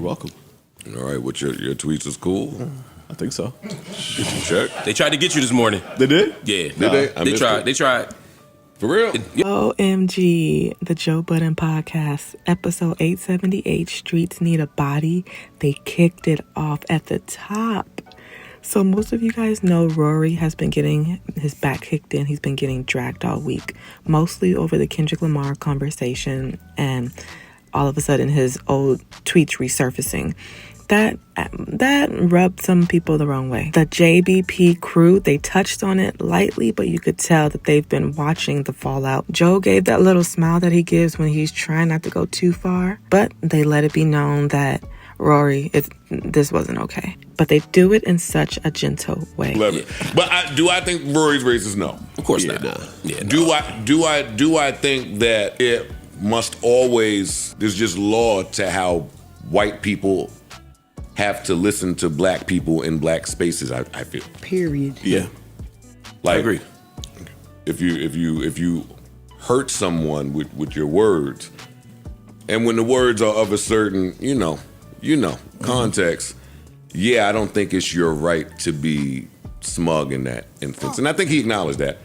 welcome. All right, what your tweets is cool? I think so. Check. They tried to get you this morning. They did? Yeah. Did they? They tried. They tried. For real? OMG, the Joe Budden Podcast, episode 878, Streets Need a Body. They kicked it off at the top. So most of you guys know Rory has been getting his back kicked in. He's been getting dragged all week, mostly over the Kendrick Lamar conversation, and all of a sudden his old tweets resurfacing. That rubbed some people the wrong way. The JBP crew, they touched on it lightly, but you could tell that they've been watching the fallout. Joe gave that little smile that he gives when he's trying not to go too far, but they let it be known that Rory, this wasn't okay. But they do it in such a gentle way. Love it. But do I think Rory's racist? No. Of course not. Yeah, no. Do I think that it must always, there's just law to how white people have to listen to black people in black spaces, I feel. Period. Yeah. Like, I agree. If you hurt someone with your words, and when the words are of a certain, context, I don't think it's your right to be smug in that instance. And I think he acknowledged that.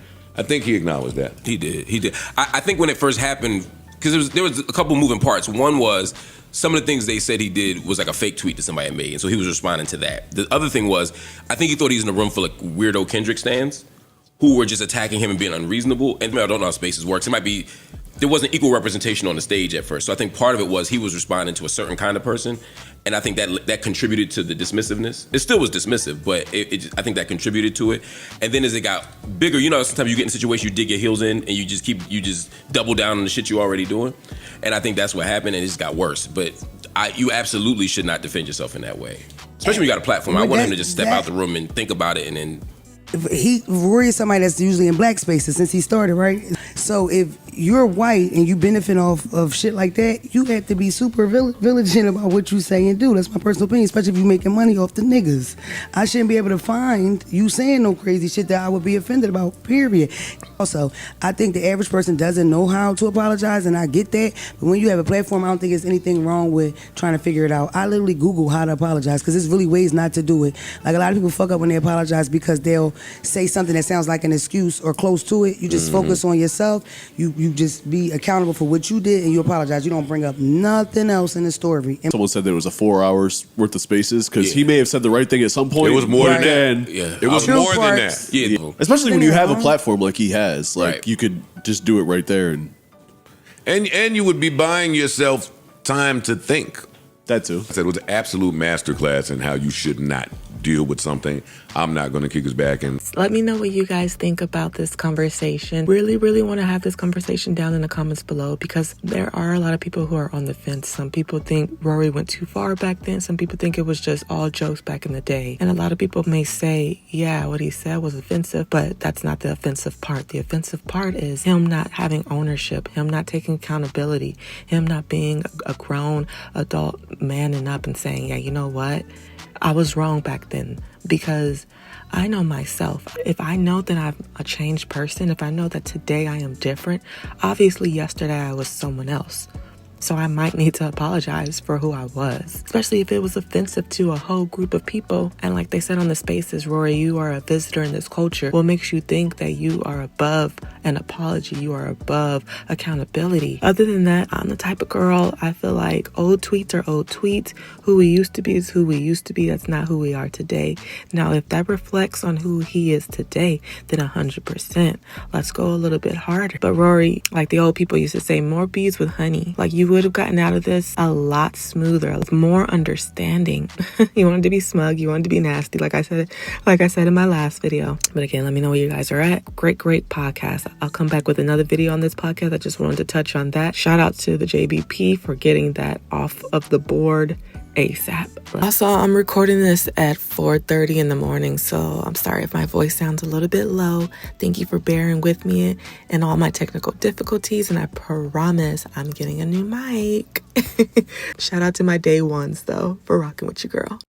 He did. I think when it first happened, because there was a couple moving parts. One was some of the things they said he did was like a fake tweet that somebody had made, and so he was responding to that. The other thing was, I think he thought he was in a room full of weirdo Kendrick stans who were just attacking him and being unreasonable. And I don't know how Spaces works. It might be there wasn't equal representation on the stage at first. So I think part of it was he was responding to a certain kind of person, and I think that contributed to the dismissiveness. It still was dismissive, but I think that contributed to it. And then as it got bigger, sometimes you get in a situation, you dig your heels in, and you just double down on the shit you're already doing. And I think that's what happened, and it just got worse. But you absolutely should not defend yourself in that way, especially when you got a platform. I want him to just step out the room and think about it, and then. Rory is somebody that's usually in black spaces since he started, right? So if you're white and you benefit off of shit like that, you have to be super vigilant about what you say and do. That's my personal opinion, especially if you're making money off the niggas. I shouldn't be able to find you saying no crazy shit that I would be offended about, period. Also, I think the average person doesn't know how to apologize, and I get that. But when you have a platform, I don't think there's anything wrong with trying to figure it out. I literally Google how to apologize because there's really ways not to do it. Like a lot of people fuck up when they apologize because they'll say something that sounds like an excuse or close to it. You just focus on yourself. You just be accountable for what you did and you apologize. You don't bring up nothing else in the story. Someone said there was a 4 hours worth of Spaces because he may have said the right thing at some point. It was more than that. Yeah. It was more than that. Yeah. Especially when you have a platform like he has. Like you could just do it right there. And you would be buying yourself time to think. That too. I said it was an absolute masterclass in how you should not deal with something. I'm not going to kick his back. And let me know what you guys think about this conversation. Really, really want to have this conversation down in the comments below because there are a lot of people who are on the fence. Some people think Rory went too far back then. Some people think it was just all jokes back in the day. And a lot of people may say, yeah, what he said was offensive, but that's not the offensive part. The offensive part is him not having ownership, him not taking accountability, him not being a grown adult manning up and saying, yeah, you know what? I was wrong back then because I know myself. If I know that I'm a changed person, if I know that today I am different, obviously yesterday I was someone else. So I might need to apologize for who I was, especially if it was offensive to a whole group of people. And like they said on the Spaces, Rory, you are a visitor in this culture. What makes you think that you are above an apology? You are above accountability. Other than that, I'm the type of girl, I feel like old tweets are old tweets. Who we used to be is who we used to be. That's not who we are today. Now, if that reflects on who he is today, then 100%. Let's go a little bit harder. But Rory, like the old people used to say, more bees with honey. Like you would have gotten out of this a lot smoother, with more understanding. You wanted to be smug, you wanted to be nasty, like I said in my last video. But again, let me know where you guys are at. Great podcast. I'll come back with another video on this podcast. I just wanted to touch on that. Shout out to the JBP for getting that off of the board ASAP. Also, I'm recording this at 4:30 in the morning, so I'm sorry if my voice sounds a little bit low. Thank you for bearing with me and all my technical difficulties, and I promise I'm getting a new mic. Shout out to my day ones, though, for rocking with your girl.